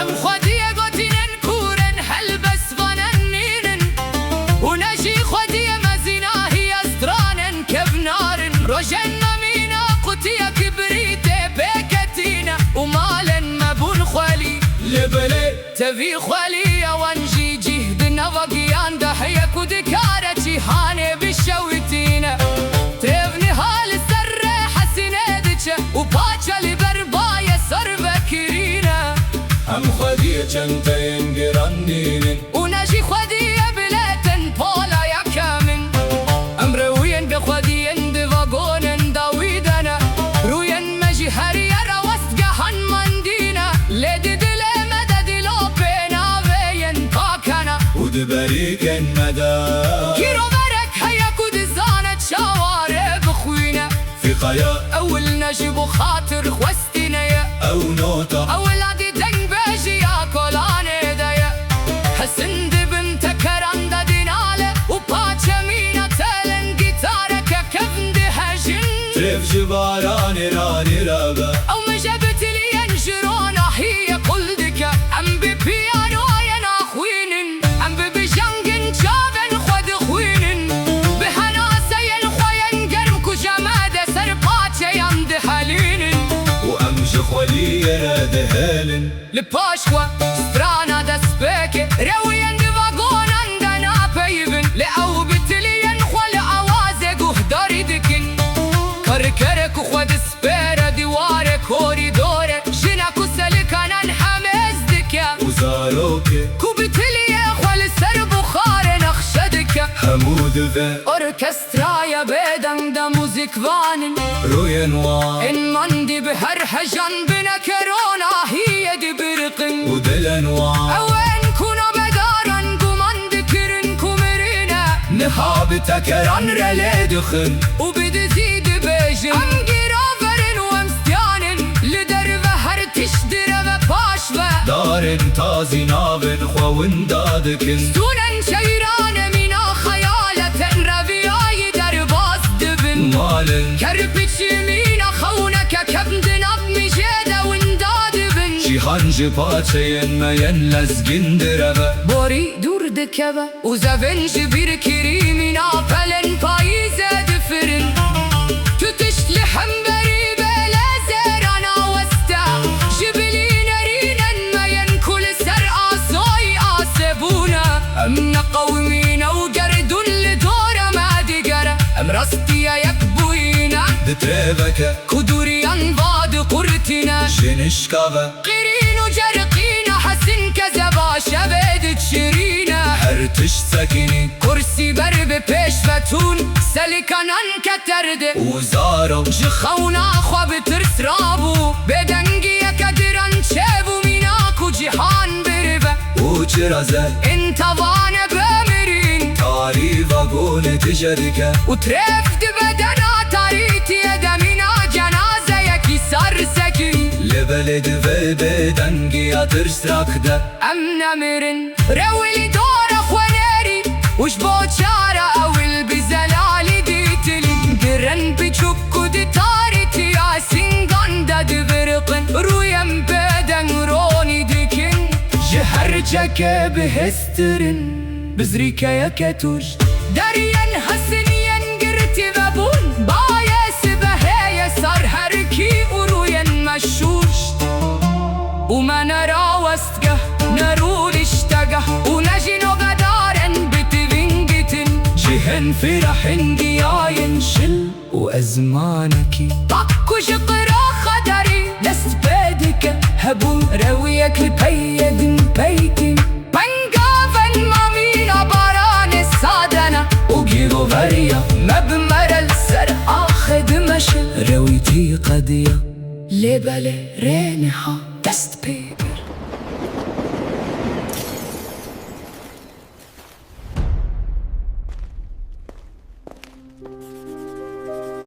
ام خودی گوتینن کورن هلبس فننینن ونجی خودی مزیناهی استرانن کبنارن روشن نمینا قطیا کبریت بکتینا ومالن مبون خالی لبله تبي خالي وانجي جهد نوقيان دحية كودكارتي هاني بالشويتينا تبني هال السر حسينادك وباچا لبربايا سر بكرينا هم خدية جنتين قرانين ونجي خدية بلاتن بولا يا كامن امروين بخديين دفاقونن داويدنا روين مجي هريا روست قهن مندينا لدي ودبريك المدى كيرو برك هيا كود زانت شوارع بخوينا في قيا أول نجيب خاطر خوستينا يا أو نوطة أول عدي دنگ بيجي يا كولاني دايا حسن دي بنت كراندا دينالة وباچا مينا تالن جيتارك كفن دي هجن ترف جباراني راني رابا أو مجابت لي ينجرونا هي كل ديكا أم ببيانو دهالن لباشوا سترانا دسبيكي رويا دفاقون عندنا بيبن لأو بتليا خول عوازق وهداري دكن كركرك وخواد سبيرا ديوارك كوريدورك جناكو سلكانا نحمز دكا وزاروكي كوبتليا خول سر بخار نخشدك حمود ذا أوركسترا يا بيدن دا موزيك فانن رويا نوار إن مندي بهر حجان بنا كورونا هي دي برقن ودل أنواع أوين كونا بدارن كوماند كيرن كومرينا نحاب تكران رلي دخن وبدي زيد بيجن أم جرافرن ومستيانن لدربة هر تشدربة باشوة دارن تازي نابن خوان دادكن سونن شيران منا خيالة ربيعي درباس دبن مالن كربتش مينا خونك كبندن أبمي جيدة ونداد بن جيهان جباتين ما ينلز جندربة بوري دور دكبة وزفن جبير كريمنا فلن بايزة دفرن تتشت لحم بريبة لازرانا وستا جبلين رينا ما ينكل سرعة صاي آسبونا أمنا قومينا وقردون لدورة ما دقرة أمرستيا يكبوينا دتربك كدوريان باد قرتنا جنشكابة قيرين وجرقينا حسن كذبا شبيد تشرينا هرتش سكيني كرسي برب بيش فتون سلكانان كترد وزارو جخونا خوا بترس رابو بدنگي كدران شابو ميناكو جيهان بربا وجرزة انت وانا بامرين تاري وقول تجرك وترفد بدنا تاريتي دمينا جنازة يكي سر سكين لبلد وبدنگي ترس ركده أمنا مرن روي دور أخوانيري وش بوچارة أول بزلالي ديتلين قرن بچوكو دي تاريتي ياسين غاندا دي برقن رويم بدن روني ديكن جهرجك بهسترن بزريكا يكتوش داريان حسنيان قرتي بابون بايس بهاي صار هركي ورويان مشوش وما نرى وستقه نرود اشتقه ونجنو بدارن بتبنجتن جهن فرحن دياين شل وأزمانك طاقو شقرا خدري لست بادك هبون رويك لبيدن بيتن بنقافن مامينا باران السادنا وقيرو فريا مبمر السر آخد مشل رويتي قديا لبالي رينها دست بيبي